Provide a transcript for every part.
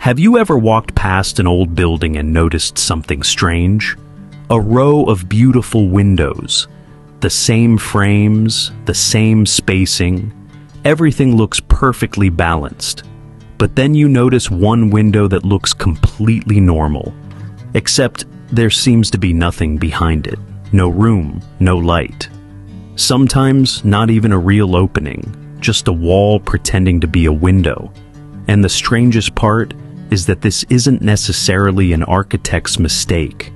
Have you ever walked past an old building and noticed something strange? A row of beautiful windows. The same frames, the same spacing. Everything looks perfectly balanced. But then you notice one window that looks completely normal. Except there seems to be nothing behind it. No room, no light. Sometimes not even a real opening, just a wall pretending to be a window. And the strangest part is that this isn't necessarily an architect's mistake.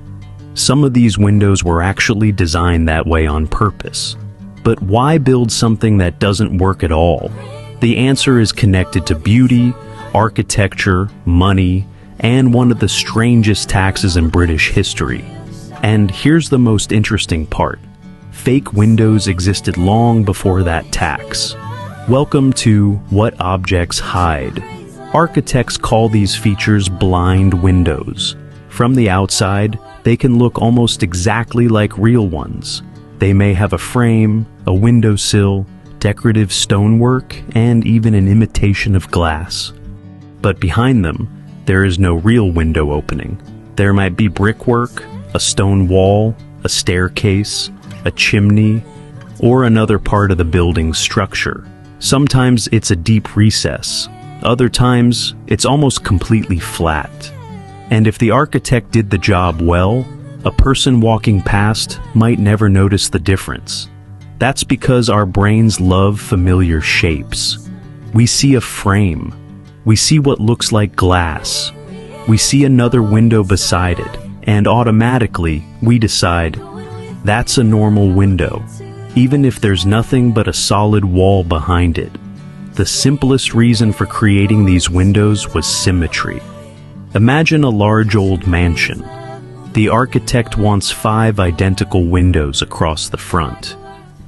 Some of these windows were actually designed that way on purpose. But why build something that doesn't work at all? The answer is connected to beauty, architecture, money, and one of the strangest taxes in British history. And here's the most interesting part. Fake windows existed long before that tax. Welcome to What Objects Hide. Architects call these features blind windows. From the outside, they can look almost exactly like real ones. They may have a frame, a windowsill, decorative stonework, and even an imitation of glass. But behind them, there is no real window opening. There might be brickwork, a stone wall, a staircase, a chimney, or another part of the building's structure. Sometimes it's a deep recess. Other times, it's almost completely flat. And if the architect did the job well, a person walking past might never notice the difference. That's because our brains love familiar shapes. We see a frame. We see what looks like glass. We see another window beside it, and automatically we decide, that's a normal window, even if there's nothing but a solid wall behind it. The simplest reason for creating these windows was symmetry. Imagine a large old mansion. The architect wants 5 identical windows across the front.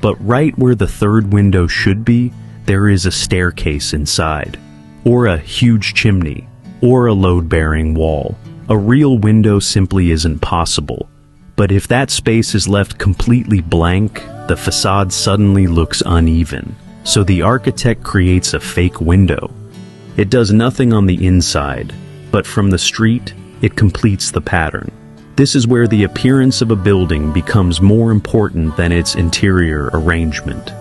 But right where the third window should be, there is a staircase inside, or a huge chimney, or a load-bearing wall. A real window simply isn't possible. But if that space is left completely blank, the facade suddenly looks uneven. So the architect creates a fake window. It does nothing on the inside, but from the street, it completes the pattern. This is where the appearance of a building becomes more important than its interior arrangement.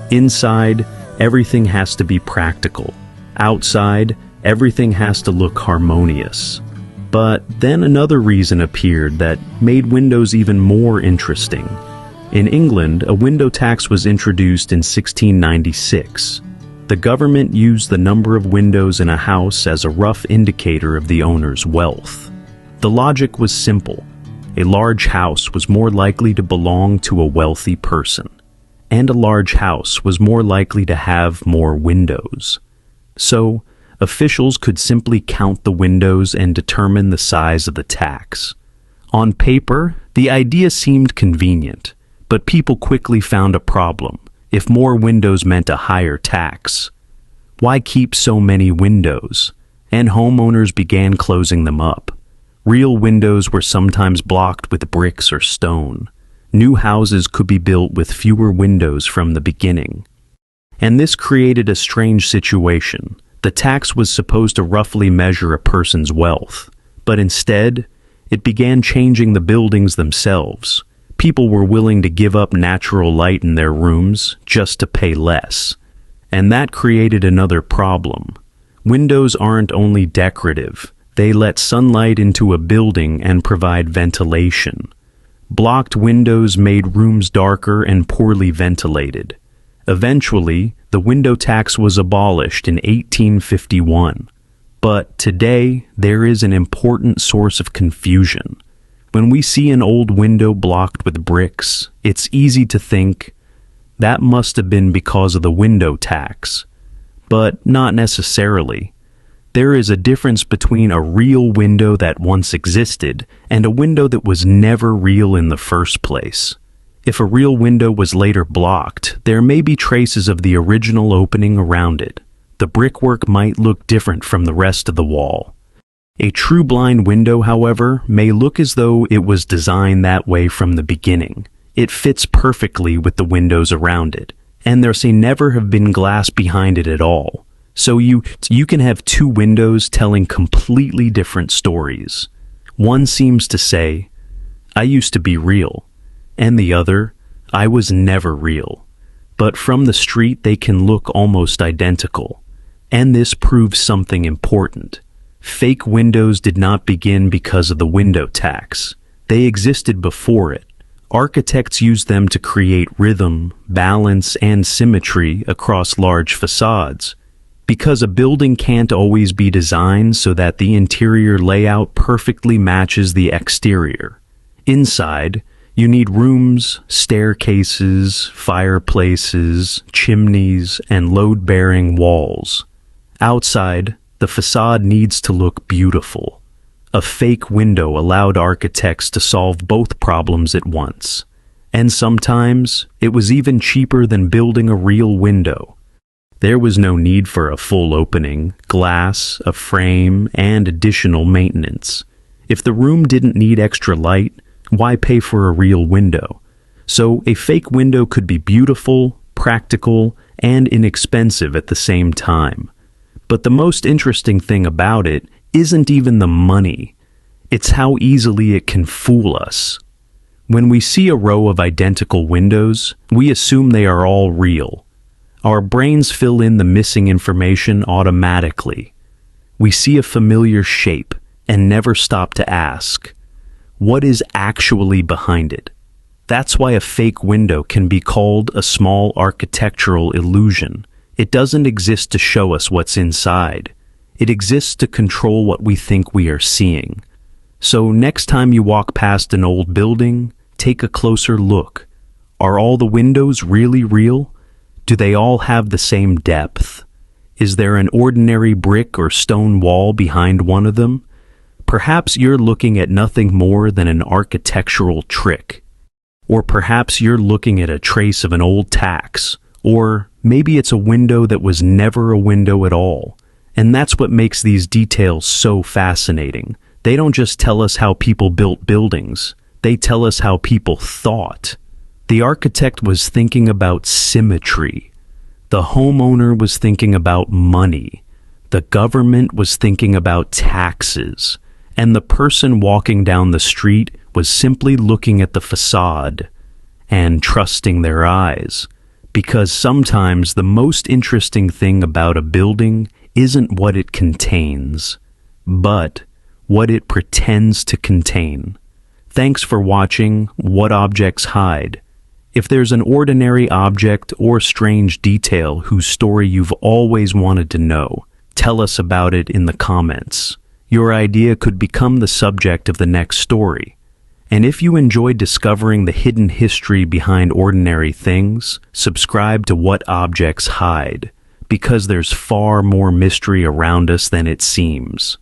Inside, everything has to be practical. Outside, everything has to look harmonious. But then another reason appeared that made windows even more interesting. In England, a window tax was introduced in 1696. The government used the number of windows in a house as a rough indicator of the owner's wealth. The logic was simple. A large house was more likely to belong to a wealthy person, and a large house was more likely to have more windows. So, officials could simply count the windows and determine the size of the tax. On paper, the idea seemed convenient. But people quickly found a problem. If more windows meant a higher tax, why keep so many windows? And homeowners began closing them up. Real windows were sometimes blocked with bricks or stone. New houses could be built with fewer windows from the beginning. And this created a strange situation. The tax was supposed to roughly measure a person's wealth, but instead, it began changing the buildings themselves. People were willing to give up natural light in their rooms just to pay less. And that created another problem. Windows aren't only decorative, they let sunlight into a building and provide ventilation. Blocked windows made rooms darker and poorly ventilated. Eventually, the window tax was abolished in 1851. But today, there is an important source of confusion. When we see an old window blocked with bricks, it's easy to think, that must have been because of the window tax. But not necessarily. There is a difference between a real window that once existed and a window that was never real in the first place. If a real window was later blocked, there may be traces of the original opening around it. The brickwork might look different from the rest of the wall. A true blind window, however, may look as though it was designed that way from the beginning. It fits perfectly with the windows around it, and there may never have been glass behind it at all. So you can have two windows telling completely different stories. One seems to say, I used to be real, and the other, I was never real. But from the street they can look almost identical. And this proves something important. Fake windows did not begin because of the window tax. They existed before it. Architects used them to create rhythm, balance, and symmetry across large facades. Because a building can't always be designed so that the interior layout perfectly matches the exterior. Inside, you need rooms, staircases, fireplaces, chimneys, and load-bearing walls. Outside, the facade needs to look beautiful. A fake window allowed architects to solve both problems at once. And sometimes, it was even cheaper than building a real window. There was no need for a full opening, glass, a frame, and additional maintenance. If the room didn't need extra light, why pay for a real window? So a fake window could be beautiful, practical, and inexpensive at the same time. But the most interesting thing about it isn't even the money. It's how easily it can fool us. When we see a row of identical windows, we assume they are all real. Our brains fill in the missing information automatically. We see a familiar shape and never stop to ask, what is actually behind it? That's why a fake window can be called a small architectural illusion. It doesn't exist to show us what's inside. It exists to control what we think we are seeing. So next time you walk past an old building, take a closer look. Are all the windows really real? Do they all have the same depth? Is there an ordinary brick or stone wall behind one of them? Perhaps you're looking at nothing more than an architectural trick. Or perhaps you're looking at a trace of an old tax. Or maybe it's a window that was never a window at all. And that's what makes these details so fascinating. They don't just tell us how people built buildings. They tell us how people thought. The architect was thinking about symmetry. The homeowner was thinking about money. The government was thinking about taxes. And the person walking down the street was simply looking at the facade and trusting their eyes. Because sometimes the most interesting thing about a building isn't what it contains, but what it pretends to contain. Thanks for watching What Objects Hide. If there's an ordinary object or strange detail whose story you've always wanted to know, tell us about it in the comments. Your idea could become the subject of the next story. And if you enjoy discovering the hidden history behind ordinary things, subscribe to What Objects Hide, because there's far more mystery around us than it seems.